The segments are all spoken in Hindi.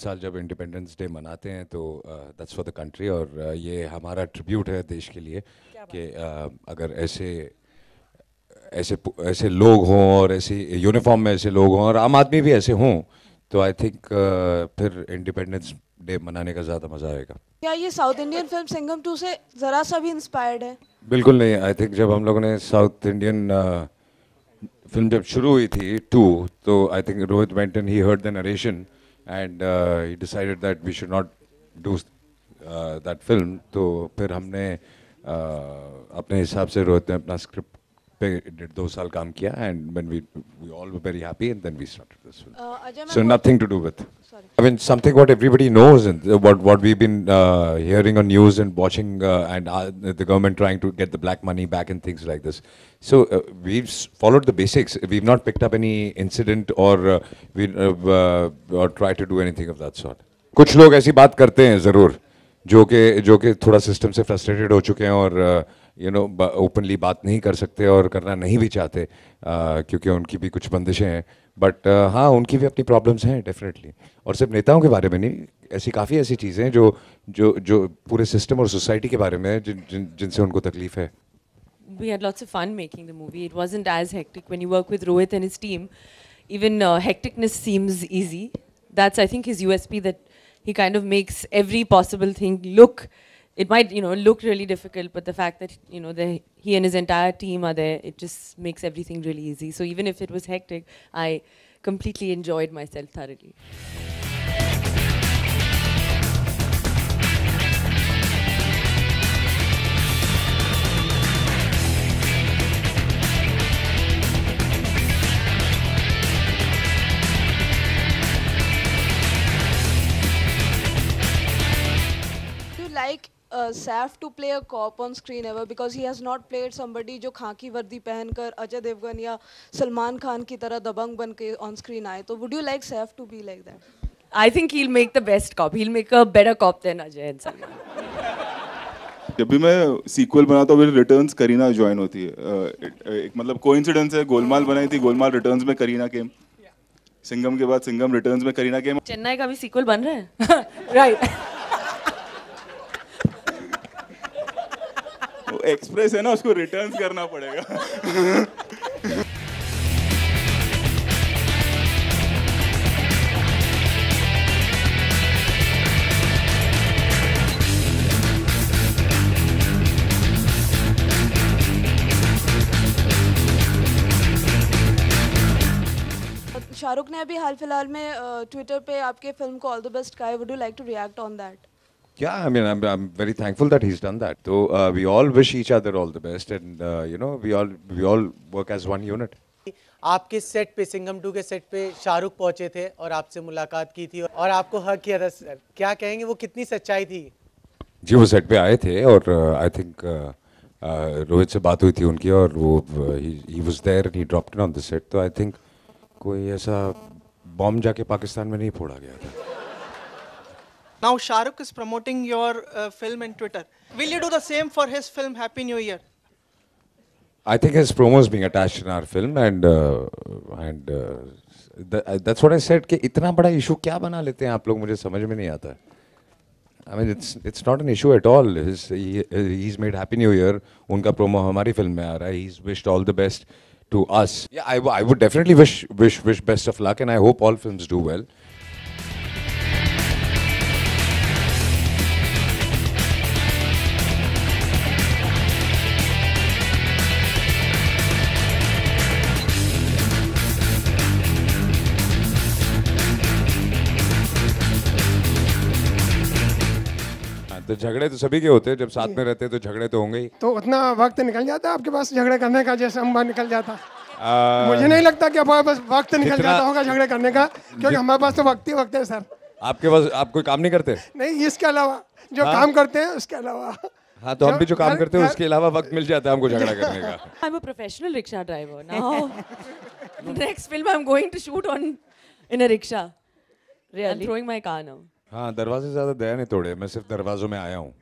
साल जब इंडिपेंडेंस डे मनाते हैं तो दैट्स फॉर द कंट्री, और ये हमारा ट्रिब्यूट है देश के लिए कि अगर ऐसे ऐसे ऐसे लोग हों और ऐसे यूनिफॉर्म में ऐसे लोग हों और आम आदमी भी ऐसे हों, तो आई थिंक फिर इंडिपेंडेंस डे मनाने का ज़्यादा मज़ा आएगा। क्या ये साउथ इंडियन फिल्म सिंघम 2 से ज़रा सा भी इंस्पायर्ड है? बिल्कुल नहीं। आई थिंक जब हम लोगों ने साउथ इंडियन फिल्म जब शुरू हुई थी 2, तो I think Rohit went and he heard the narration and he decided that we should not do that film. तो फिर हमने अपने हिसाब से रोहित ने अपना स्क्रिप्ट पे 1.5-2 साल काम किया, and when we all were very happy, and then we started this film. Ajay So nothing to do with. Sorry. I mean, something what everybody knows, and what we've been hearing on news and watching, and the government trying to get the black money back and things like this. So we've followed the basics. We've not picked up any incident or or tried to do anything of that sort. कुछ लोग ऐसी बात करते हैं ज़रूर, जो कि थोड़ा सिस्टम से फ्रस्ट्रेटेड हो चुके हैं और ओपनली बात नहीं कर सकते और करना नहीं भी चाहते, क्योंकि उनकी भी कुछ बंदिशें हैं। बट हाँ, उनकी भी अपनी प्रॉब्लम्स हैं डेफिनेटली, और सिर्फ नेताओं के बारे में नहीं, ऐसी काफ़ी ऐसी चीज़ें हैं जो पूरे सिस्टम और सोसाइटी के बारे में है, जिनसे उनको तकलीफ है। We had lots of fun making the movie. It wasn't as hectic when you work with Rohit and his team. Even hecticness seems easy. That's, I think, his USP, that he kind of makes every possible thing look. It might, look really difficult, but the fact that, he and his entire team are there, it just makes everything really easy. So even if it was hectic, I completely enjoyed myself thoroughly. Like Saif to play a cop on screen ever, because he has not played somebody जो खाकी वर्दी पहनकर अजय देवगन या सलमान खान की तरह दबंग बन के on screen आए। तो would you like Saif to be like that? I think he'll make the best cop. He'll make a better cop than Ajay and Salman. जब भी मैं सीक्वल बनाता हूँ, रिटर्न्स करीना ज्वाइन होती है। एक मतलब कोइंसिडेंस है, गोलमाल बनाई थी, गोलमाल रिटर्न्स में करीना केम, सिंघम के बाद सिंघम रिटर्न्स में करीना केम। चेन्नई का भी सीक्वल बन रहा है। Right. एक्सप्रेस है ना, उसको रिटर्न्स करना पड़ेगा। शाहरुख ने अभी हाल फिलहाल में ट्विटर पे आपके फिल्म को ऑल द बेस्ट कहा है। Would you like to react on that? Yeah, I mean, I'm very thankful that he's done that. So we all wish each other all the best, and we all work as one unit. आपके सेट पे, सिंघम 2 के सेट पे शाहरुख पहुंचे थे और आपसे मुलाकात की थी और आपको हक किया था सर, क्या कहेंगे, वो कितनी सच्चाई थी? जी, वो सेट पे आए थे और आई थिंक रोहित से बात हुई थी उनकी, और वो he was there and he dropped in on the set. तो आई थिंक कोई ऐसा बॉम्ब जाके पाकिस्तान में नहीं फोड़ा गया था। Now Shahrukh is promoting your film in Twitter. Will you do the same for his film Happy New Year? I think his promo is being attached in our film, and that's what I said कि इतना बड़ा इशू क्या बना लेते हैं आप लोग, मुझे समझ में नहीं आता। I mean, it's not an issue at all. He's made Happy New Year. उनका promo हमारी फिल्म में आ रहा है. He's wished all the best to us. Yeah, I would definitely wish best of luck, and I hope all films do well. तो झगड़े तो सभी के होते हैं, जब साथ में रहते हैं तो झगड़े तो होंगे ही। तो उतना वक्त निकल जाता है आपके पास झगड़े करने का जैसे हम निकल जाता? मुझे नहीं लगता कि हमारे पास वक्त निकल जाता होगा झगड़े करने का, क्योंकि हमारे पास तो वक्त ही वक्त है सर। आपके पास आप कोई काम नहीं करते? नहीं, इसके अलावा जो काम करते हैं उसके अलावा। हाँ, तो हम भी जो काम करते हैं उसके अलावा वक्त मिल जाता है हमको झगड़ा करने का। I'm a professional rickshaw driver now. Next film I'm going to shoot on in a rickshaw. Really? I'm throwing my car now. हाँ, दरवाजे ज़्यादा दया नहीं तोड़े, मैं सिर्फ दरवाजों में आया हूँ।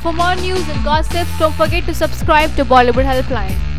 For more news and gossip, don't forget to subscribe to Bollywood Helpline.